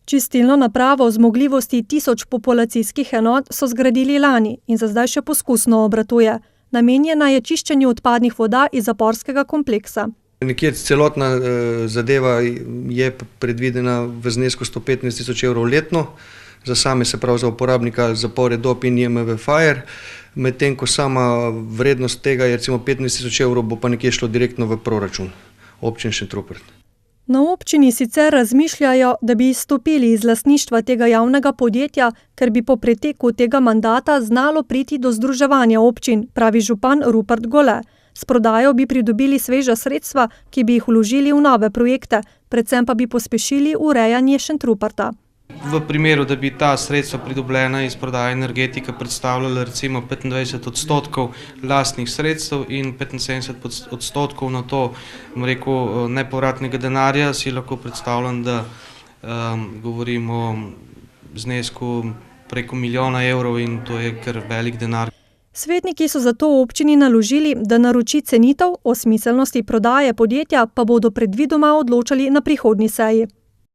Čistilno napravo zmogljivosti 1000 populacijskih enot so zgradili lani in za zdaj še poskusno obratuje. Namenjena je čiščenju odpadnih voda iz zaporskega kompleksa. Nekje celotna zadeva je predvidena v znesku 115 000 evrov letno, za same, se pravi za uporabnika zapore DOP in IMV Fire, medtem ko sama vrednost tega je recimo 15 000 evrov, bo pa nekje šlo direktno v proračun občine Šentrupert. Na občini sicer razmišljajo, da bi izstopili iz lastništva tega javnega podjetja, ker bi po preteku tega mandata znalo priti do združevanja občin, pravi župan Rupert Gole. S prodajo bi pridobili sveža sredstva, ki bi jih vložili v nove projekte, predvsem pa bi pospešili urejanje Šentruperta. V primeru, da bi ta sredstva pridobljena iz prodaje energetike predstavljala recimo 25% lastnih sredstev in 75% na to, nepovratnega denarja, si lahko predstavljam, da govorimo o znesku preko 1 milijona evrov in to je kar velik denar. Svetniki so zato občini naložili, da naroči cenitev, o smiselnosti prodaje podjetja pa bodo predvidoma odločali na prihodnji seji.